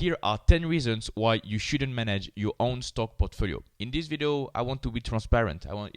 Here are 10 reasons why you shouldn't manage your own stock portfolio. In this video, I want to be transparent. I want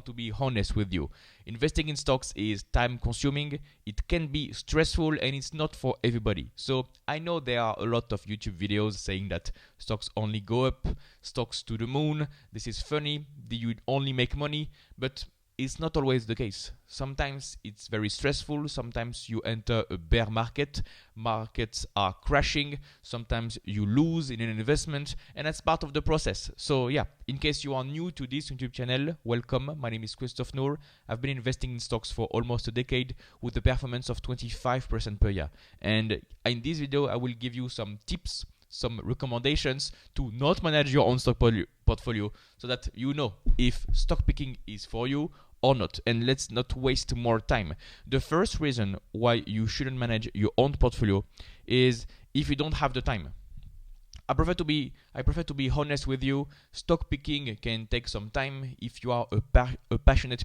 to be honest with you. Investing in stocks is time consuming, it can be stressful, and it's not for everybody. So I know there are a lot of YouTube videos saying that stocks only go up, stocks to the moon, this is funny, you only make money, but it's not always the case. Sometimes it's very stressful, sometimes you enter a bear market, markets are crashing, sometimes you lose in an investment, and that's part of the process. So yeah, in case you are new to this YouTube channel, welcome. My name is Christophe Nour. I've been investing in stocks for almost a decade with a performance of 25% per year. And in this video, I will give you some tips, some recommendations to not manage your own stock portfolio so that you know if stock picking is for you or not. And let's not waste more time. The first reason why you shouldn't manage your own portfolio is if you don't have the time. I prefer to be honest with you. Stock picking can take some time. If you are a passionate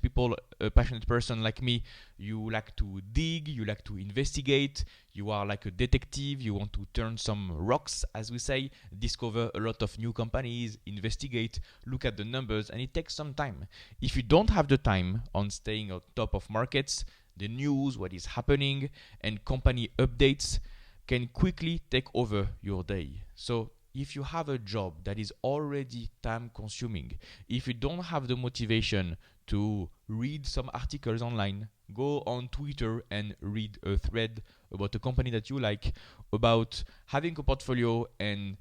person like me, you like to dig, you like to investigate, you are like a detective, you want to turn some rocks, as we say, discover a lot of new companies, investigate, look at the numbers, and it takes some time. If you don't have the time on staying on top of markets, the news, what is happening, and company updates can quickly take over your day. So if you have a job that is already time consuming, if you don't have the motivation to read some articles online, go on Twitter and read a thread about a company that you like, about having a portfolio and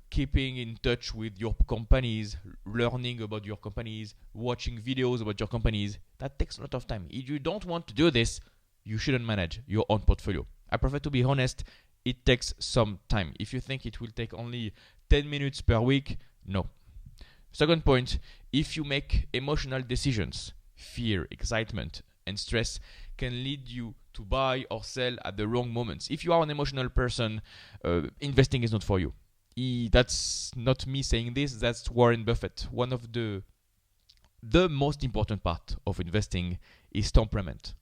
keeping in touch with your companies, learning about your companies, watching videos about your companies, that takes a lot of time. If you don't want to do this, you shouldn't manage your own portfolio. I prefer to be honest, it takes some time. If you think it will take only 10 minutes per week, no. Second point, if you make emotional decisions, fear, excitement, and stress can lead you to buy or sell at the wrong moments. If you are an emotional person, investing is not for you. That's not me saying this, that's Warren Buffett. One of the most important part of investing is temperament.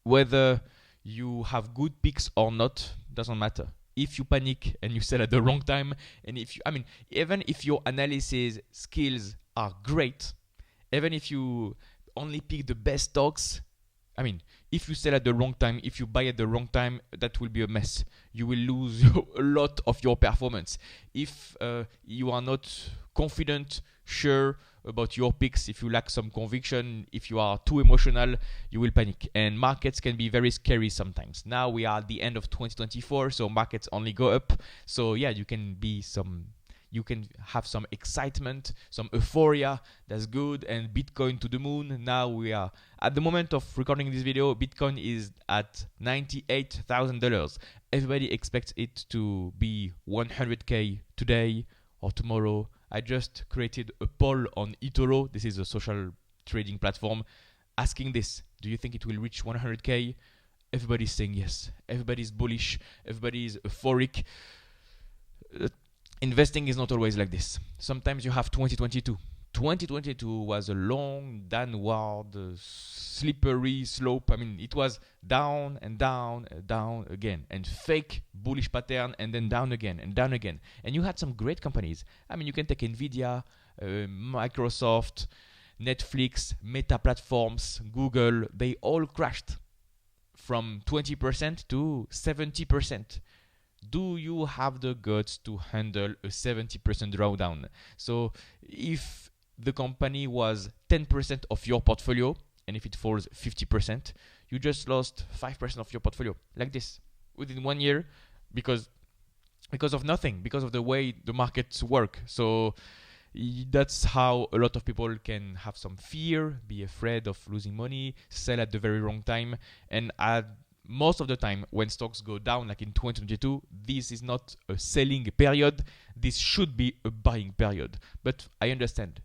Whether you have good picks or not, doesn't matter. If you panic and you sell at the wrong time, and even if your analysis skills are great, even if you only pick the best stocks, if you sell at the wrong time, if you buy at the wrong time, that will be a mess. You will lose a lot of your performance. If you are not confident, sure about your picks, if you lack some conviction, if you are too emotional, you will panic. And markets can be very scary sometimes. Now we are at the end of 2024, so markets only go up. So yeah, you can have some excitement, some euphoria, that's good, and Bitcoin to the moon. Now we are, at the moment of recording this video, Bitcoin is at $98,000. Everybody expects it to be 100K today or tomorrow. I just created a poll on eToro, this is a social trading platform, asking this: do you think it will reach 100K? Everybody's saying yes. Everybody's bullish, everybody's euphoric. Investing is not always like this. Sometimes you have 2022. 2022 was a long downward, slippery slope. It was down and down, down again, and fake bullish pattern, and then down again and down again. And you had some great companies. You can take Nvidia, Microsoft, Netflix, Meta platforms, Google. They all crashed from 20% to 70%. Do you have the guts to handle a 70% drawdown? So if the company was 10% of your portfolio, and if it falls 50%, you just lost 5% of your portfolio, like this, within 1 year, because of nothing, because of the way the markets work. So that's how a lot of people can have some fear, be afraid of losing money, sell at the very wrong time. And most of the time when stocks go down, like in 2022, this is not a selling period, this should be a buying period. But I understand.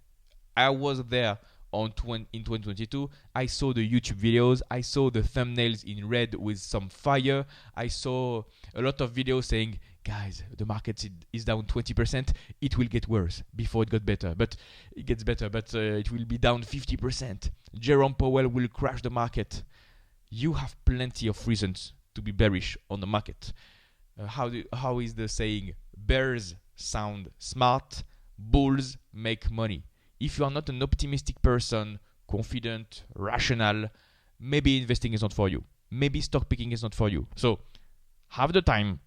I was there in 2022. I saw the YouTube videos, I saw the thumbnails in red with some fire. I saw a lot of videos saying, guys, the market is down 20%, it will get worse before it got better, but it gets better, but it will be down 50%. Jerome Powell will crash the market. You have plenty of reasons to be bearish on the market. how is the saying? Bears sound smart, bulls make money. If you are not an optimistic person, confident, rational, maybe investing is not for you. Maybe stock picking is not for you. So have the time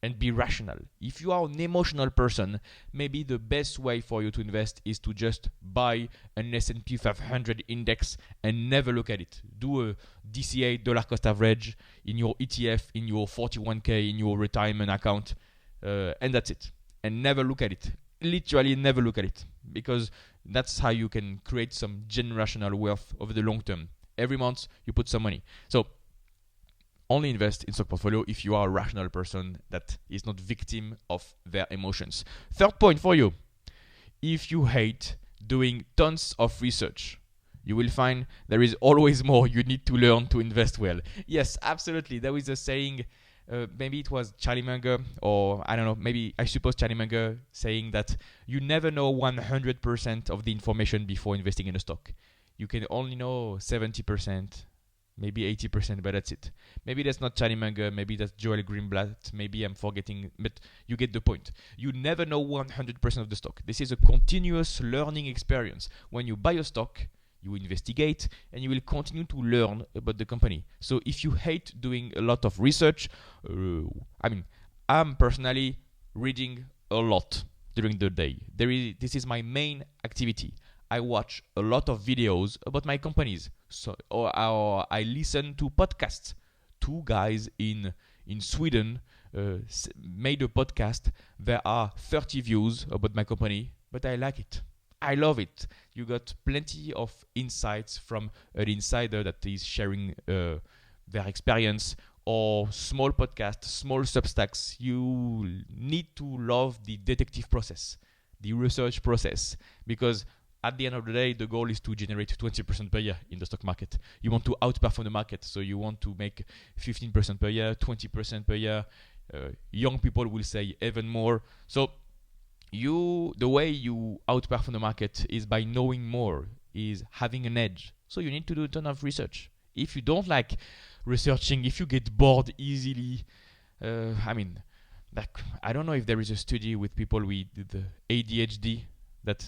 and be rational. If you are an emotional person, maybe the best way for you to invest is to just buy an S&P 500 index and never look at it. Do a DCA, dollar cost average, in your ETF, in your 401k, in your retirement account, and that's it. And never look at it. Literally never look at it, because that's how you can create some generational wealth over the long term. Every month you put some money. So only invest in stock portfolio if you are a rational person that is not victim of their emotions. Third point for you: if you hate doing tons of research, you will find there is always more you need to learn to invest well. Yes, absolutely. There is a saying, maybe it was Charlie Munger, or I don't know, maybe I suppose Charlie Munger, saying that you never know 100% of the information before investing in a stock. You can only know 70%, maybe 80%, but that's it. Maybe that's not Charlie Munger, maybe that's Joel Greenblatt, maybe I'm forgetting, but you get the point. You never know 100% of the stock. This is a continuous learning experience. When you buy a stock, you investigate and you will continue to learn about the company. So if you hate doing a lot of research, I'm personally reading a lot during the day. This is my main activity. I watch a lot of videos about my companies. Or I listen to podcasts. Two guys in Sweden made a podcast. There are 30 views about my company, but I like it. I love it. You got plenty of insights from an insider that is sharing their experience, or small podcasts, small substacks. You need to love the detective process, the research process, because at the end of the day, the goal is to generate 20% per year in the stock market. You want to outperform the market, so you want to make 15% per year, 20% per year. Young people will say even more. So the way you outperform the market is by knowing more, is having an edge. So you need to do a ton of research. If you don't like researching, if you get bored easily, I don't know if there is a study with people with ADHD that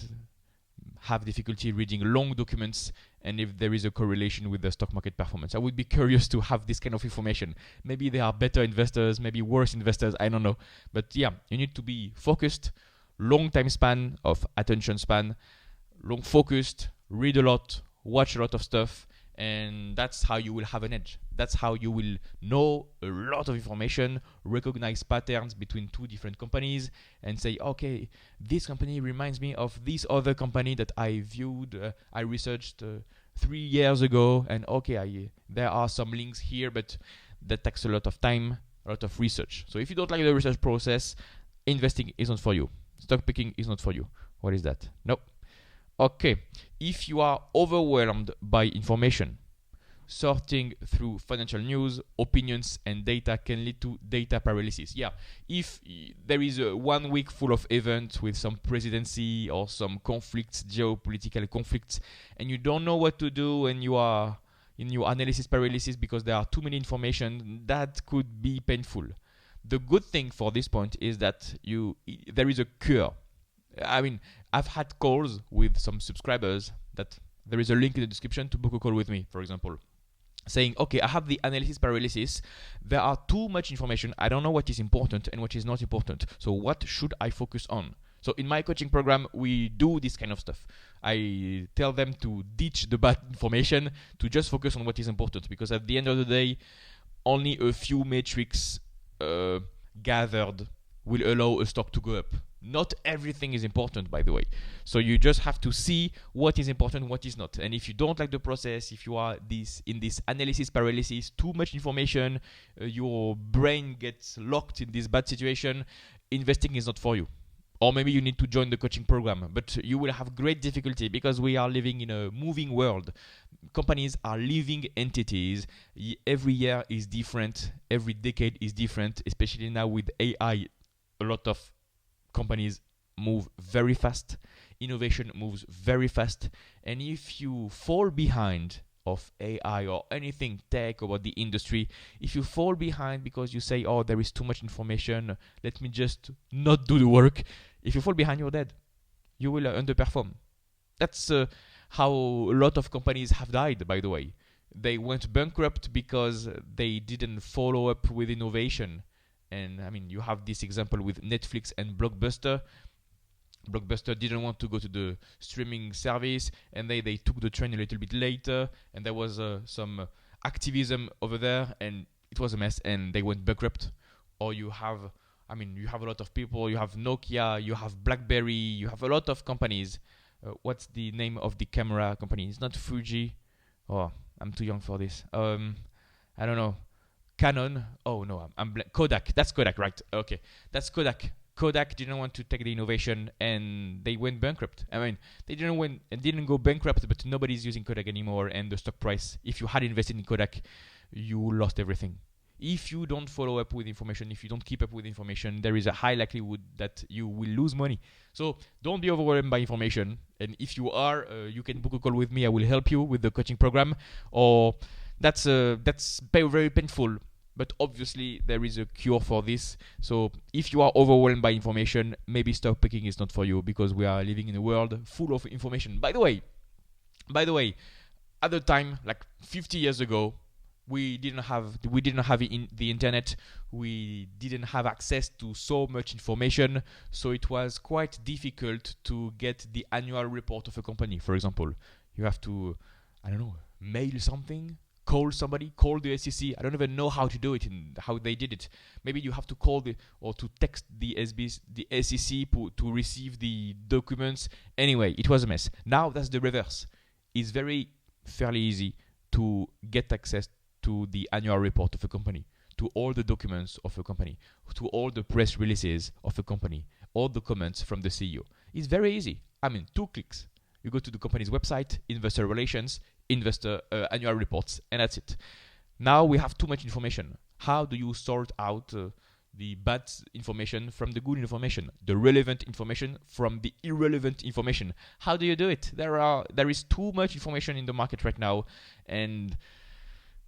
have difficulty reading long documents, and if there is a correlation with the stock market performance. I would be curious to have this kind of information. Maybe they are better investors, maybe worse investors, I don't know. But yeah, you need to be focused, long time span of attention span, long focused, read a lot, watch a lot of stuff, and that's how you will have an edge. That's how you will know a lot of information, recognize patterns between two different companies, and say, okay, this company reminds me of this other company that I viewed, I researched 3 years ago, and okay, there are some links here, but that takes a lot of time, a lot of research. So if you don't like the research process, investing is not for you. Stock picking is not for you. What is that? Nope. Okay, if you are overwhelmed by information, sorting through financial news, opinions, and data can lead to data paralysis. Yeah, if there is a 1 week full of events with some presidency or some conflicts, geopolitical conflicts, and you don't know what to do, and you are in your analysis paralysis because there are too many information, that could be painful. The good thing for this point is that there is a cure. I've had calls with some subscribers that there is a link in the description to book a call with me, for example, saying, okay, I have the analysis paralysis. There are too much information. I don't know what is important and what is not important. So what should I focus on? So in my coaching program, we do this kind of stuff. I tell them to ditch the bad information, to just focus on what is important, because at the end of the day, only a few metrics gathered will allow a stock to go up. Not everything is important, by the way. So you just have to see what is important, what is not. And if you don't like the process, if you are in this analysis paralysis, too much information, your brain gets locked in this bad situation, investing is not for you. Or maybe you need to join the coaching program, but you will have great difficulty because we are living in a moving world. Companies are living entities. Every year is different. Every decade is different, especially now with AI. A lot of companies move very fast. Innovation moves very fast. And if you fall behind of AI or anything tech about the industry, if you fall behind because you say, oh, there is too much information, let me just not do the work, if you fall behind, you're dead. You will underperform. That's how a lot of companies have died, by the way. They went bankrupt because they didn't follow up with innovation. And I mean, you have this example with Netflix and Blockbuster. Blockbuster didn't want to go to the streaming service, and they took the train a little bit later, and there was some activism over there, and it was a mess, and they went bankrupt. Or you have a lot of people. You have Nokia, you have BlackBerry, you have a lot of companies. What's the name of the camera company? It's not Fuji. Oh, I'm too young for this. I don't know. Canon. Oh no, Kodak. That's Kodak, right? Okay, that's Kodak. Kodak didn't want to take the innovation, and they went bankrupt. I mean, they didn't go bankrupt, but nobody's using Kodak anymore, and the stock price, if you had invested in Kodak, you lost everything. If you don't follow up with information, if you don't keep up with information, there is a high likelihood that you will lose money. So don't be overwhelmed by information. And if you are, you can book a call with me. I will help you with the coaching program. Or that's very painful. But obviously, there is a cure for this. So if you are overwhelmed by information, maybe stock picking is not for you, because we are living in a world full of information. By the way, at the time, like 50 years ago, we didn't have the internet. We didn't have access to so much information. So it was quite difficult to get the annual report of a company. For example, you have to, mail something. Call somebody, call the SEC. I don't even know how to do it and how they did it. Maybe you have to call or to text the SEC to receive the documents. Anyway, it was a mess. Now that's the reverse. It's fairly easy to get access to the annual report of a company, to all the documents of a company, to all the press releases of a company, all the comments from the CEO. It's very easy. 2 clicks. You go to the company's website, investor relations, investor annual reports, and that's it. Now we have too much information. How do you sort out the bad information from the good information, the relevant information from the irrelevant information? How do you do it? There is too much information in the market right now, and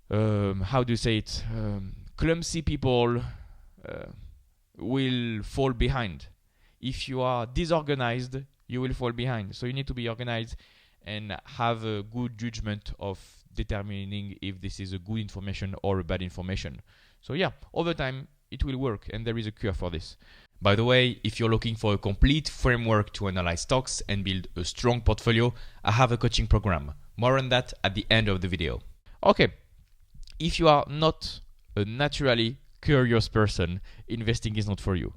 how do you say it? Clumsy people will fall behind. If you are disorganized, you will fall behind. So you need to be organized and have a good judgment of determining if this is a good information or a bad information. So yeah, over time, it will work, and there is a cure for this. By the way, if you're looking for a complete framework to analyze stocks and build a strong portfolio, I have a coaching program. More on that at the end of the video. Okay, if you are not a naturally curious person, investing is not for you.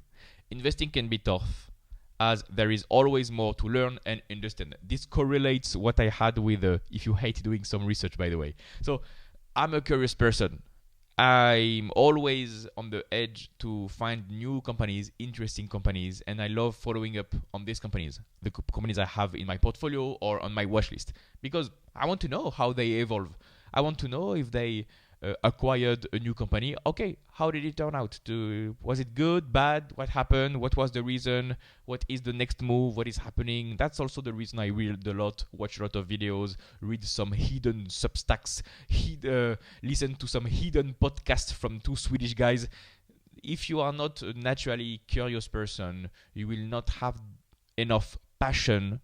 Investing can be tough, as there is always more to learn and understand. This correlates what I had with if you hate doing some research, by the way. So I'm a curious person. I'm always on the edge to find new companies, interesting companies, and I love following up on these companies, the companies I have in my portfolio or on my watch list, because I want to know how they evolve. I want to know if they acquired a new company. Okay, how did it turn out? Was it good, bad? What happened? What was the reason? What is the next move? What is happening? That's also the reason I read a lot, watch a lot of videos, read some hidden Substacks, listen to some hidden podcasts from 2 Swedish guys. If you are not a naturally curious person, you will not have enough passion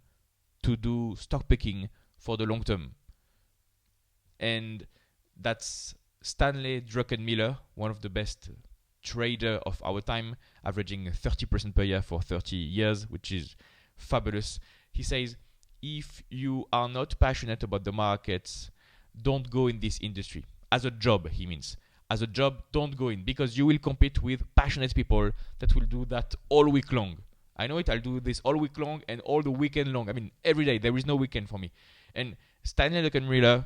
to do stock picking for the long term. And that's Stanley Druckenmiller, one of the best trader of our time, averaging 30% per year for 30 years, which is fabulous. He says, if you are not passionate about the markets, don't go in this industry. As a job, he means. As a job, don't go in, because you will compete with passionate people that will do that all week long. I know it, I'll do this all week long and all the weekend long. Every day, there is no weekend for me. And Stanley Druckenmiller,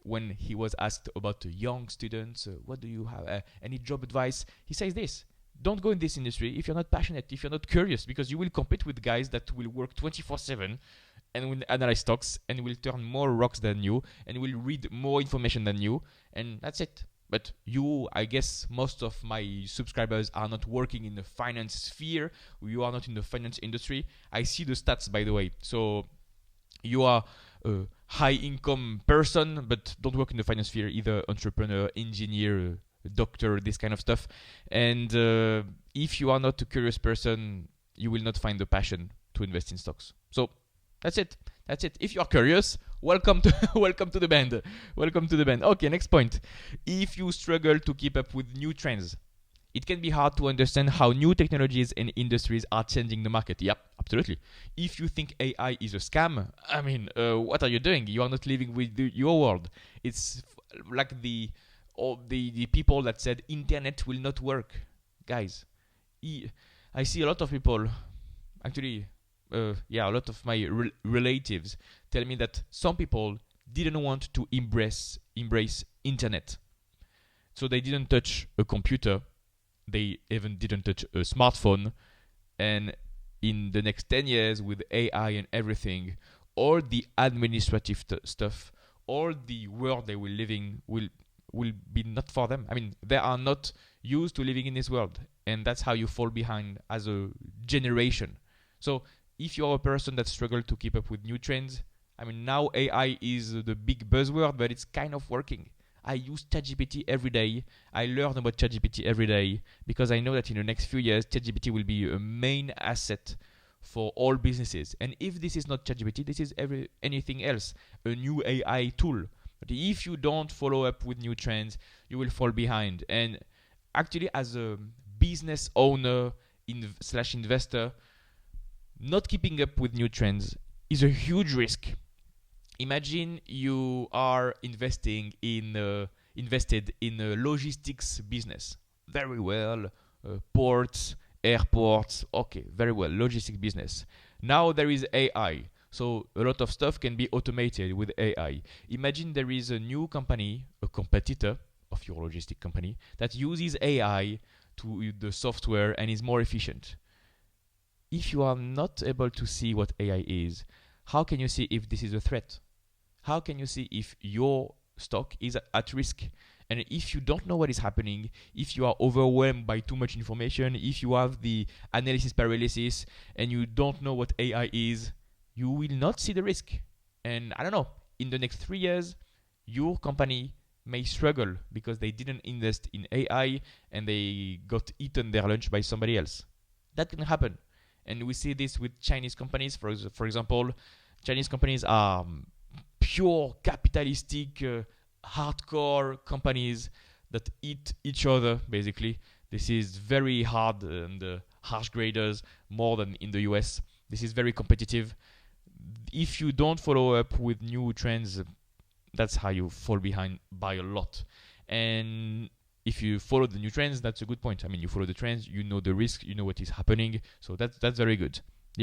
when he was asked about the young students, what do you have, any job advice? He says this: don't go in this industry if you're not passionate, if you're not curious, because you will compete with guys that will work 24/7 and will analyze stocks and will turn more rocks than you and will read more information than you, and that's it. But you, I guess most of my subscribers are not working in the finance sphere. You are not in the finance industry. I see the stats, by the way. So you are a high income person, but don't work in the finance sphere, either entrepreneur, engineer, doctor, this kind of stuff. And if you are not a curious person, you will not find the passion to invest in stocks. So that's it. That's it. If you are curious, welcome to welcome to the band. Welcome to the band. Okay, next point. If you struggle to keep up with new trends, it can be hard to understand how new technologies and industries are changing the market. Yep, absolutely. If you think AI is a scam, I mean, what are you doing? You are not living with your world. It's like the people that said internet will not work. Guys, I see a lot of people, actually, a lot of my relatives tell me that some people didn't want to embrace internet. So they didn't touch a computer. They even didn't touch a smartphone. And in the next 10 years with AI and everything, all the administrative stuff, all the world they will living will be not for them. I mean, they are not used to living in this world. And that's how you fall behind as a generation. So if you're a person that struggles to keep up with new trends, I mean, now AI is the big buzzword, but it's kind of working. I use ChatGPT every day. I learn about ChatGPT every day because I know that in the next few years, ChatGPT will be a main asset for all businesses. And if this is not ChatGPT, this is anything else, a new AI tool. But if you don't follow up with new trends, you will fall behind. And actually, as a business owner / investor, not keeping up with new trends is a huge risk. Imagine you are invested in a logistics business. Very well, ports, airports, okay, very well, logistics business. Now there is AI, so a lot of stuff can be automated with AI. Imagine there is a new company, a competitor of your logistic company, that uses AI to the software and is more efficient. If you are not able to see what AI is, how can you see if this is a threat? How can you see if your stock is at risk? And if you don't know what is happening, if you are overwhelmed by too much information, if you have the analysis paralysis and you don't know what AI is, you will not see the risk. And I don't know, in the next 3 years, your company may struggle because they didn't invest in AI and they got eaten their lunch by somebody else. That can happen. And we see this with Chinese companies. For example, Chinese companies are pure capitalistic, hardcore companies that eat each other, basically. This is very hard and harsh graders, more than in the US. This is very competitive. If you don't follow up with new trends, that's how you fall behind by a lot. And if you follow the new trends, that's a good point. I mean, you follow the trends, you know the risk, you know what is happening. So that's very good.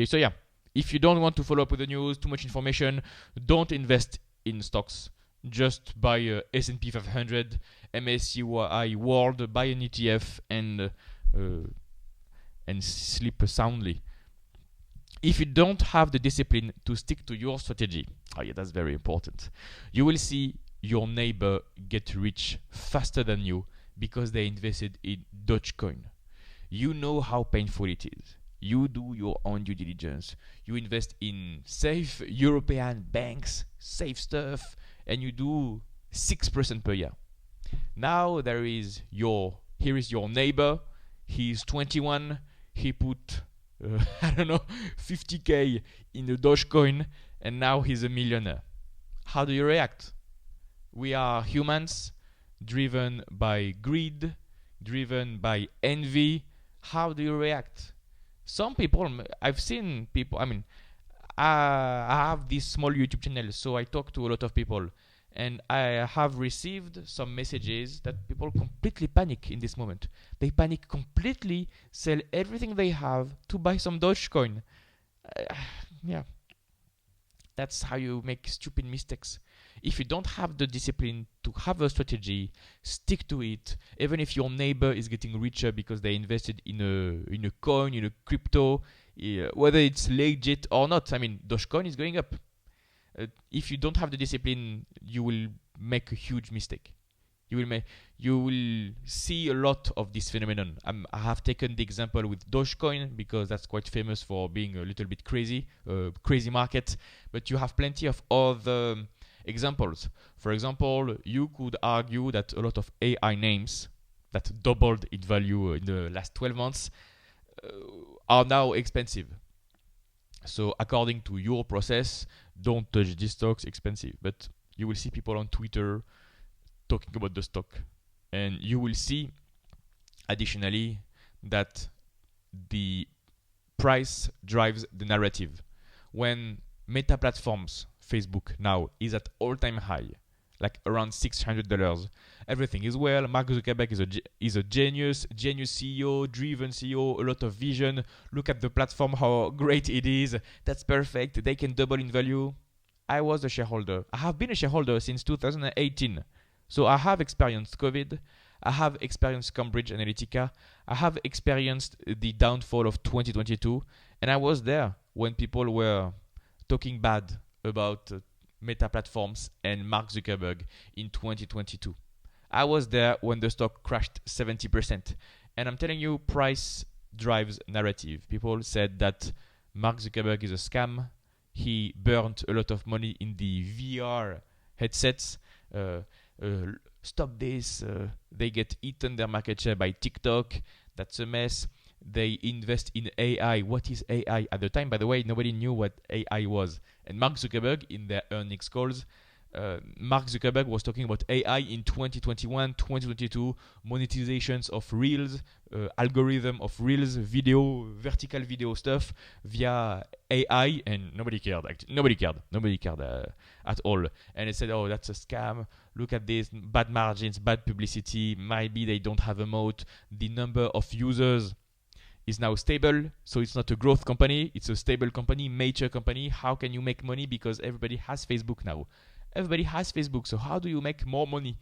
So yeah, if you don't want to follow up with the news, too much information, don't invest in stocks. Just buy S&P 500, MSCI World, buy an ETF, and sleep soundly. If you don't have the discipline to stick to your strategy, that's very important. You will see your neighbor get rich faster than you because they invested in Dogecoin. You know how painful it is. You do your own due diligence. You invest in safe European banks, safe stuff, and you do 6% per year. Now here is your neighbor. He's 21. He put 50K in the Dogecoin, and now he's a millionaire. How do you react? We are humans, driven by greed, driven by envy. How do you react? Some people, I've seen people, I have this small YouTube channel, so I talk to a lot of people, and I have received some messages that people completely panic in this moment. They panic completely, sell everything they have to buy some Dogecoin. That's how you make stupid mistakes. If you don't have the discipline to have a strategy, stick to it. Even if your neighbor is getting richer because they invested in a coin, in a crypto, whether it's legit or not. Dogecoin is going up. If you don't have the discipline, you will make a huge mistake. You will see a lot of this phenomenon. I have taken the example with Dogecoin because that's quite famous for being a little bit crazy, crazy market. But you have plenty of other examples. For example, you could argue that a lot of AI names that doubled in value in the last 12 months are now expensive. So according to your process, don't touch this stock's expensive. But you will see people on Twitter talking about the stock. And you will see additionally that the price drives the narrative. When Meta platforms, Facebook now, is at all-time high, like around $600, everything is well. Mark Zuckerberg is a genius CEO, driven CEO, a lot of vision. Look at the platform, how great it is. That's perfect. They can double in value. I was a shareholder. I have been a shareholder since 2018. So I have experienced COVID. I have experienced Cambridge Analytica. I have experienced the downfall of 2022. And I was there when people were talking bad about Meta platforms and Mark Zuckerberg in 2022. I was there when the stock crashed 70%. And I'm telling you, price drives narrative. People said that Mark Zuckerberg is a scam. He burnt a lot of money in the VR headsets. Stop this. They get eaten their market share by TikTok. That's a mess. They invest in AI. What is AI? At the time, by the way, nobody knew what AI was. And Mark Zuckerberg, in their earnings calls, Mark Zuckerberg was talking about AI in 2021, 2022, monetizations of Reels, algorithm of Reels, video, vertical video stuff via AI, and nobody cared. Actually, nobody cared at all. And they said, "Oh, that's a scam. Look at this, bad margins, bad publicity. Maybe they don't have a moat. The number of users is now stable, so it's not a growth company. It's a stable company, mature company. How can you make money? Because everybody has Facebook now." Everybody has Facebook, so how do you make more money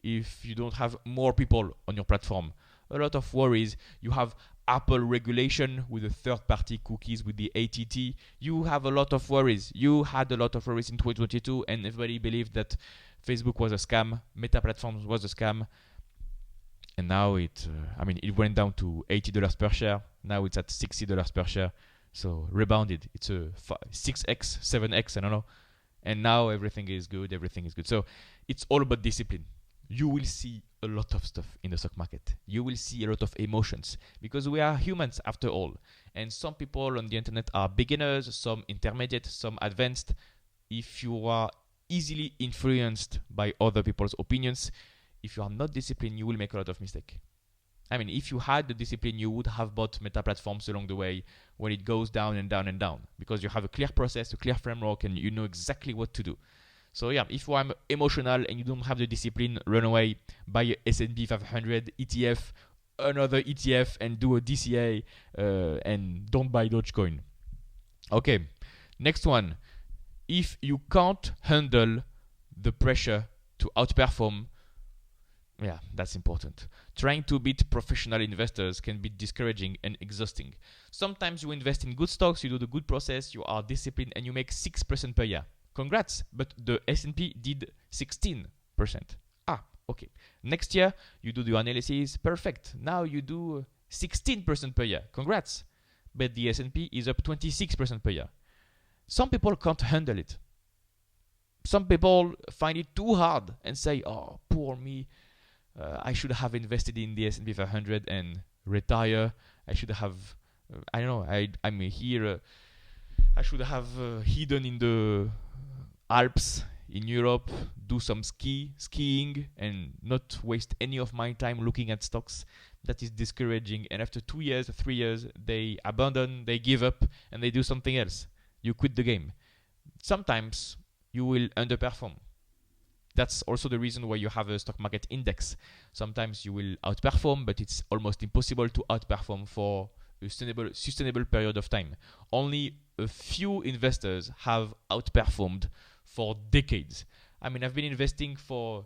if you don't have more people on your platform? A lot of worries. You have Apple regulation with the third-party cookies with the ATT. You have a lot of worries. You had a lot of worries in 2022, and everybody believed that Facebook was a scam, Meta platforms was a scam, and now it went down to $80 per share. Now it's at $60 per share, so rebounded. It's a 6x, 7x, I don't know. And now everything is good. So it's all about discipline. You will see a lot of stuff in the stock market. You will see a lot of emotions because we are humans after all. And some people on the internet are beginners, some intermediate, some advanced. If you are easily influenced by other people's opinions, if you are not disciplined, you will make a lot of mistakes. I mean, if you had the discipline, you would have bought Meta platforms along the way when it goes down and down and down because you have a clear process, a clear framework, and you know exactly what to do. So yeah, if you are emotional and you don't have the discipline, run away, buy a S&P 500 ETF, another ETF, and do a DCA, and don't buy Dogecoin. Okay, next one. If you can't handle the pressure to outperform, yeah, that's important. Trying to beat professional investors can be discouraging and exhausting. Sometimes you invest in good stocks, you do the good process, you are disciplined, and you make 6% per year. Congrats, but the S&P did 16%. Okay. Next year, you do the analysis, perfect. Now you do 16% per year. Congrats. But the S&P is up 26% per year. Some people can't handle it. Some people find it too hard and say, "Oh, poor me. I should have invested in the S&P 500 and retire. I should have, I don't know, I'm here. I should have hidden in the Alps in Europe, do some skiing, and not waste any of my time looking at stocks." That is discouraging. And after 2 years, 3 years, they abandon, they give up, and they do something else. You quit the game. Sometimes you will underperform. That's also the reason why you have a stock market index. Sometimes you will outperform, but it's almost impossible to outperform for a sustainable period of time. Only a few investors have outperformed for decades. I mean, I've been investing for,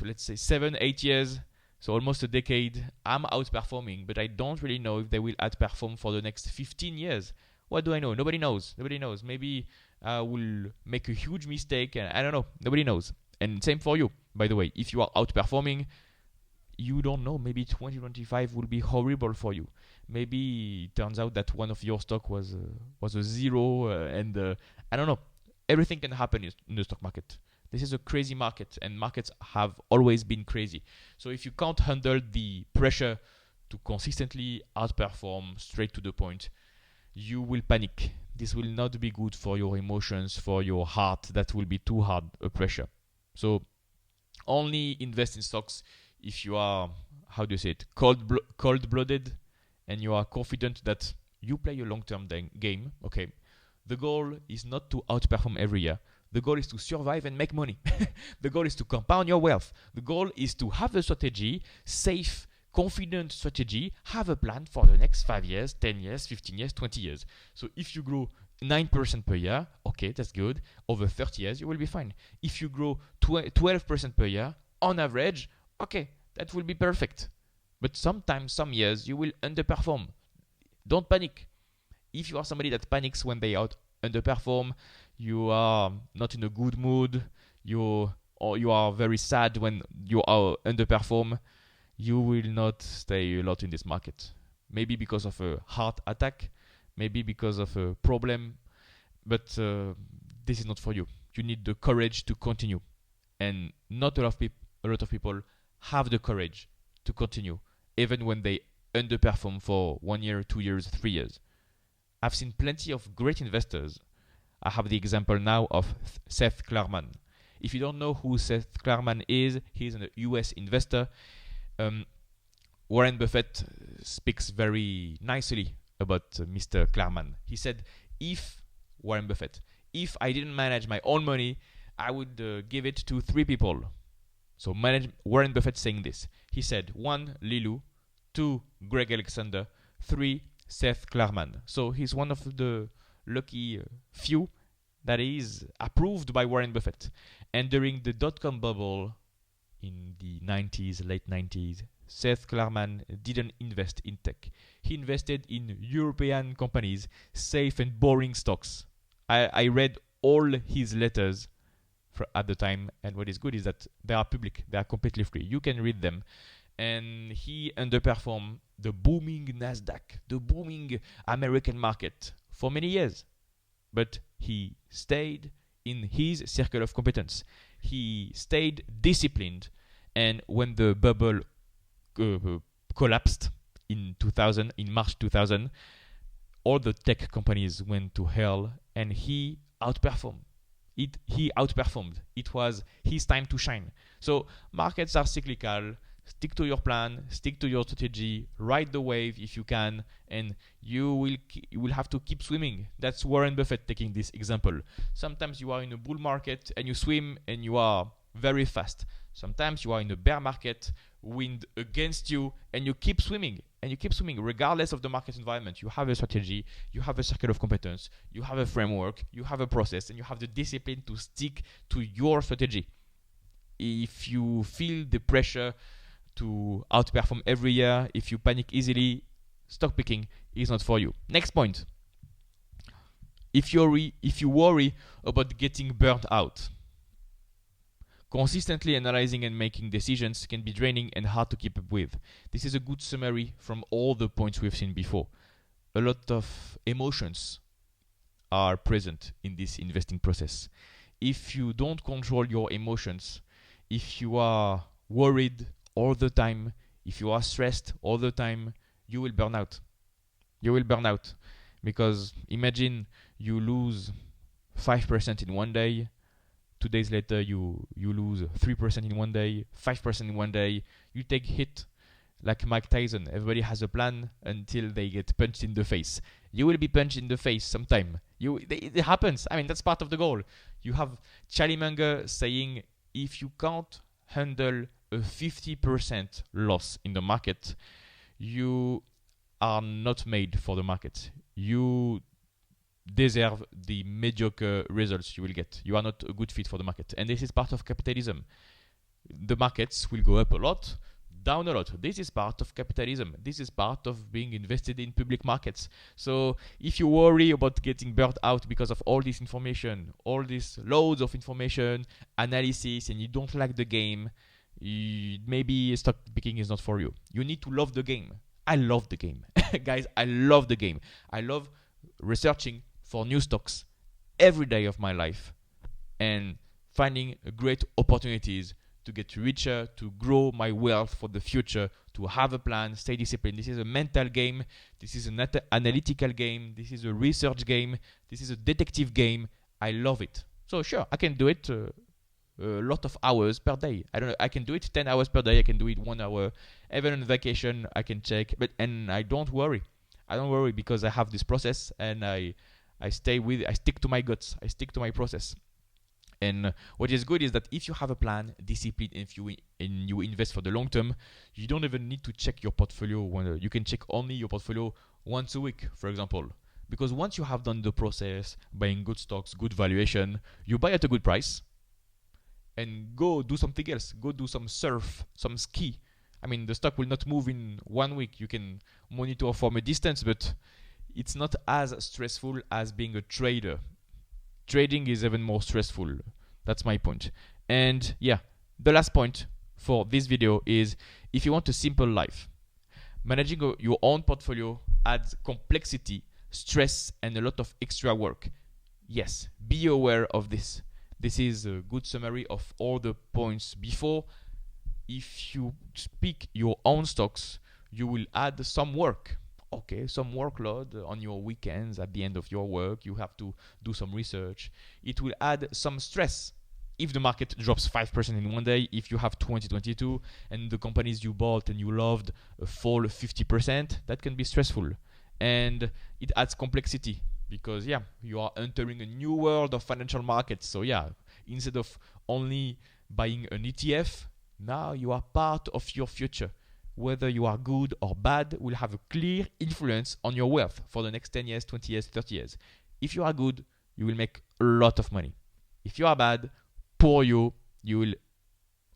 let's say, 7-8 years, so almost a decade. I'm outperforming, but I don't really know if they will outperform for the next 15 years. What do I know? Nobody knows. Maybe I will make a huge mistake, and I don't know. Nobody knows. And same for you, by the way. If you are outperforming, you don't know, maybe 2025 will be horrible for you. Maybe it turns out that one of your stock was a zero, and I don't know. Everything can happen in the stock market. This is a crazy market, and markets have always been crazy. So if you can't handle the pressure to consistently outperform straight to the point, you will panic. This will not be good for your emotions, for your heart. That will be too hard a pressure. So only invest in stocks if you are, how do you say it, cold-blooded, and you are confident that you play a long-term game. Okay, the goal is not to outperform every year. The goal is to survive and make money. The goal is to compound your wealth. The goal is to have a strategy, safe, confident strategy, have a plan for the next 5 years, 10 years, 15 years, 20 years. So if you grow 9% per year, okay, that's good. Over 30 years, you will be fine. If you grow 12% per year, on average, okay, that will be perfect. But sometimes, some years, you will underperform. Don't panic. If you are somebody that panics when they underperform, you are not in a good mood, you are very sad when you are underperform, you will not stay a lot in this market. Maybe because of a heart attack, maybe because of a problem, but this is not for you. You need the courage to continue. And not a lot of people have the courage to continue, even when they underperform for 1 year, 2 years, 3 years. I've seen plenty of great investors. I have the example now of Seth Klarman. If you don't know who Seth Klarman is, he's a US investor. Warren Buffett speaks very nicely about Mr. Klarman. He said, if I didn't manage my own money, I would give it to 3 people. So Warren Buffett saying this. He said, 1, Lilu, 2, Greg Alexander, 3, Seth Klarman. So he's one of the lucky few that is approved by Warren Buffett. And during the dot-com bubble in the 90s, late 90s, Seth Klarman didn't invest in tech. He invested in European companies, safe and boring stocks. I read all his letters at the time, and what is good is that they are public. They are completely free. You can read them. And he underperformed the booming Nasdaq, the booming American market for many years. But he stayed in his circle of competence. He stayed disciplined. And when the bubble collapsed in March 2000, all the tech companies went to hell, and he outperformed. He outperformed. It was his time to shine. So markets are cyclical. Stick to your plan, stick to your strategy, ride the wave if you can, and you will have to keep swimming. That's Warren Buffett taking this example. Sometimes you are in a bull market and you swim and you are very fast. Sometimes you are in a bear market, wind against you, and you keep swimming. And you keep swimming regardless of the market environment. You have a strategy, you have a circle of competence, you have a framework, you have a process, and you have the discipline to stick to your strategy. If you feel the pressure to outperform every year, if you panic easily, stock picking is not for you. Next point. If you worry about getting burnt out, consistently analyzing and making decisions can be draining and hard to keep up with. This is a good summary from all the points we've seen before. A lot of emotions are present in this investing process. If you don't control your emotions, if you are worried all the time, if you are stressed all the time, you will burn out. You will burn out because imagine you lose 5% in one day. 2 days later, you lose 3% in one day, 5% in one day. You take hit like Mike Tyson. Everybody has a plan until they get punched in the face. You will be punched in the face sometime. It happens. I mean, that's part of the goal. You have Charlie Munger saying, if you can't handle a 50% loss in the market, you are not made for the market. You deserve the mediocre results you will get. You are not a good fit for the market. And this is part of capitalism. The markets will go up a lot, down a lot. This is part of capitalism. This is part of being invested in public markets. So if you worry about getting burnt out because of all this information, all this loads of information, analysis, and you don't like the game, maybe stock picking is not for you. You need to love the game. I love the game. Guys, I love the game. I love researching for new stocks every day of my life and finding great opportunities to get richer, to grow my wealth for the future, to have a plan, stay disciplined. This is a mental game. This is an analytical game. This is a research game. This is a detective game. I love it. So sure, I can do it a lot of hours per day. I don't know. I can do it 10 hours per day. I can do it 1 hour. Even on vacation, I can check. And I don't worry. I don't worry because I have this process and I stick to my guts. I stick to my process. And what is good is that if you have a plan, discipline, and you invest for the long term, you don't even need to check your portfolio. You can check only your portfolio once a week, for example. Because once you have done the process, buying good stocks, good valuation, you buy at a good price and go do something else. Go do some surf, some ski. I mean, the stock will not move in 1 week. You can monitor from a distance, but it's not as stressful as being a trader. Trading is even more stressful. That's my point. And yeah, the last point for this video is if you want a simple life, managing your own portfolio adds complexity, stress, and a lot of extra work. Yes, be aware of this. This is a good summary of all the points before. If you pick your own stocks, you will add some work. Okay, some workload on your weekends at the end of your work. You have to do some research. It will add some stress. If the market drops 5% in one day, if you have 2022 and the companies you bought and you loved fall 50%, that can be stressful. And it adds complexity because, yeah, you are entering a new world of financial markets. So, yeah, instead of only buying an ETF, now you are part of your future. Whether you are good or bad will have a clear influence on your wealth for the next 10 years, 20 years, 30 years. If you are good, you will make a lot of money. If you are bad, poor you will...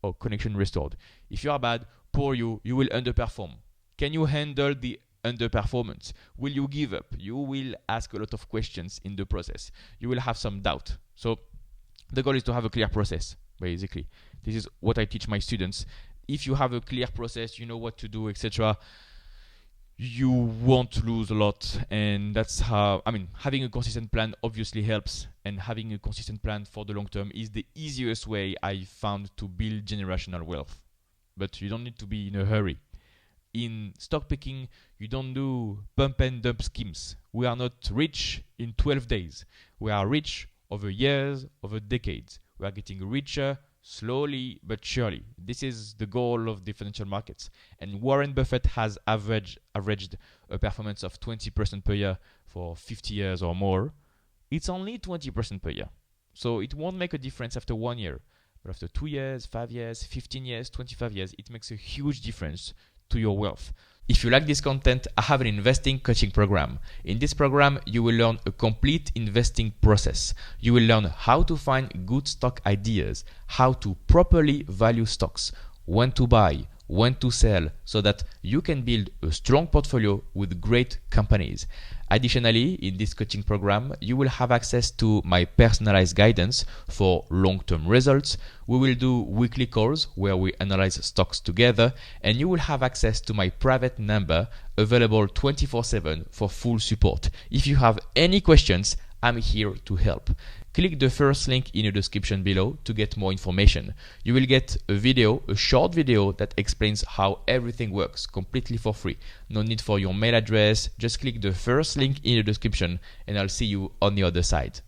Oh, connection restored. If you are bad, poor you will underperform. Can you handle the underperformance? Will you give up? You will ask a lot of questions in the process. You will have some doubt. So the goal is to have a clear process, basically. This is what I teach my students. If you have a clear process, you know what to do, etc., you won't lose a lot. And that's how, having a consistent plan obviously helps. And having a consistent plan for the long term is the easiest way I found to build generational wealth. But you don't need to be in a hurry. In stock picking, you don't do pump and dump schemes. We are not rich in 12 days. We are rich over years, over decades. We are getting richer slowly but surely. This is the goal of the financial markets. And Warren Buffett has averaged a performance of 20% per year for 50 years or more. It's only 20% per year. So it won't make a difference after 1 year. But after 2 years, 5 years, 15 years, 25 years, it makes a huge difference to your wealth. If you like this content, I have an investing coaching program. In this program, you will learn a complete investing process. You will learn how to find good stock ideas, how to properly value stocks, when to buy, when to sell, so that you can build a strong portfolio with great companies. Additionally, in this coaching program, you will have access to my personalized guidance for long-term results. We will do weekly calls where we analyze stocks together, and you will have access to my private number available 24/7 for full support. If you have any questions, I'm here to help. Click the first link in the description below to get more information. You will get a short video that explains how everything works completely for free. No need for your mail address. Just click the first link in the description and I'll see you on the other side.